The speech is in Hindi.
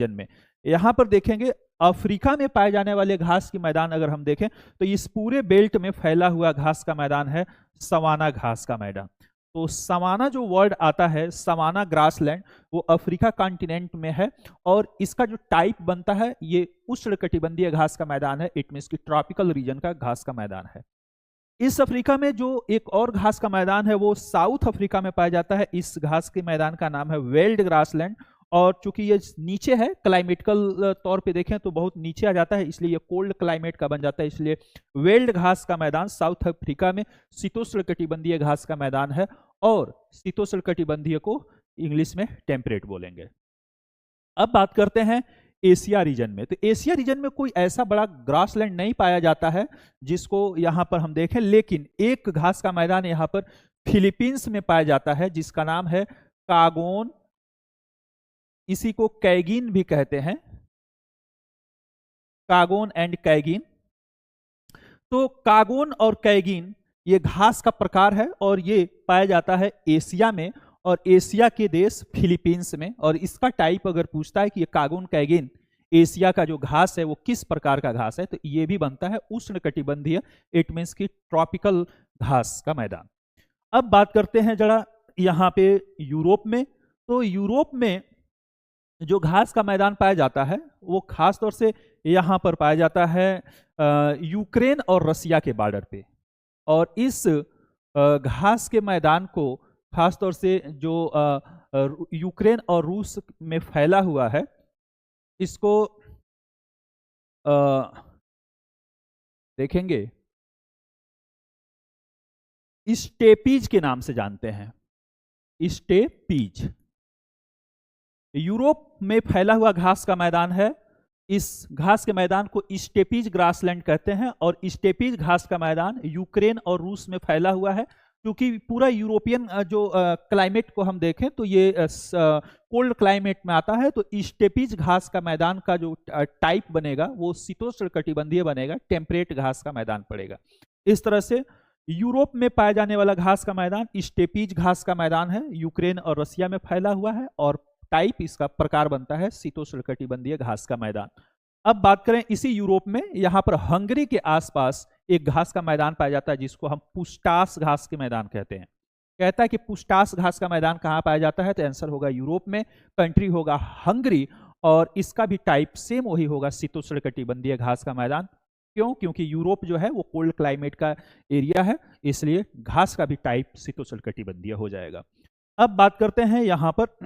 रीजन में। यहाँ पर देखेंगे अफ्रीका में पाए जाने वाले घास की मैदान अगर हम देखें तो इस पूरे बेल्ट में फैला हुआ घास का मैदान है सवाना घास का मैदान। तो सवाना जो वर्ड आता है, सवाना ग्रासलैंड, वो अफ्रीका कॉन्टिनेंट में है और इसका जो टाइप बनता है ये उष्णकटिबंधीय घास का मैदान है। इट मीन्स की ट्रॉपिकल रीजन का घास का मैदान है। इस अफ्रीका में जो एक और घास का मैदान है वो साउथ अफ्रीका में पाया जाता है। इस घास के मैदान का नाम है वेल्ड ग्रासलैंड और चूंकि ये नीचे है, क्लाइमेटिकल तौर पे देखें तो बहुत नीचे आ जाता है, इसलिए ये कोल्ड क्लाइमेट का बन जाता है, इसलिए वेल्ड घास का मैदान साउथ अफ्रीका में शीतोष्ण कटिबंधीय घास का मैदान है और शीतोष्ण कटिबंधीय को इंग्लिश में टेम्परेट बोलेंगे। अब बात करते हैं एशिया रीजन में। तो एशिया रीजन में कोई ऐसा बड़ा ग्रासलैंड नहीं पाया जाता है जिसको यहां पर हम देखें, लेकिन एक घास का मैदान यहां पर फिलीपींस में पाया जाता है जिसका नाम है कागोन, इसी को कैगिन भी कहते हैं, कागोन एंड कैगिन। तो कागोन और कैगिन ये घास का प्रकार है और ये पाया जाता है एशिया में और एशिया के देश फिलीपींस में। और इसका टाइप अगर पूछता है कि ये कागोन कैगिन एशिया का जो घास है वो किस प्रकार का घास है, तो ये भी बनता है उष्णकटिबंधीय, इट मीन्स की ट्रॉपिकल घास का मैदान। अब बात करते हैं जरा यहाँ पे यूरोप में। तो यूरोप में जो घास का मैदान पाया जाता है वो खास तौर से यहाँ पर पाया जाता है यूक्रेन और रसिया के बॉर्डर पे। और इस घास के मैदान को खास तौर से जो यूक्रेन और रूस में फैला हुआ है इसको देखेंगे स्टेपीज के नाम से जानते हैं, स्टेपीज। यूरोप में फैला हुआ घास का मैदान है, इस घास के मैदान को स्टेपीज ग्रासलैंड कहते हैं और स्टेपीज घास का मैदान यूक्रेन और रूस में फैला हुआ है। क्योंकि पूरा यूरोपियन जो क्लाइमेट को हम देखें तो ये कोल्ड क्लाइमेट में आता है, तो स्टेपीज घास का मैदान का जो टाइप बनेगा वो शीतोष्ण कटिबंधीय बनेगा, टेम्परेट घास का मैदान पड़ेगा। इस तरह से यूरोप में पाया जाने वाला घास का मैदान स्टेपीज घास का मैदान है, यूक्रेन और रसिया में फैला हुआ है और टाइप इसका प्रकार बनता है शीतोष्ण कटिबंधीय घास का मैदान। अब बात करें इसी यूरोप में, यहाँ पर हंगरी के आसपास एक घास का मैदान पाया जाता है जिसको हम पुस्टास घास के मैदान कहते हैं। कहता है कि पुस्टास घास का मैदान कहाँ पाया जाता है, तो आंसर होगा यूरोप में, कंट्री होगा हंगरी और इसका भी टाइप सेम वही होगा, शीतोष्ण कटिबंधीय घास का मैदान। क्यों? क्योंकि यूरोप जो है वो कोल्ड क्लाइमेट का एरिया है, इसलिए घास का भी टाइप शीतोष्ण कटिबंधीय हो जाएगा। अब बात करते हैं यहाँ पर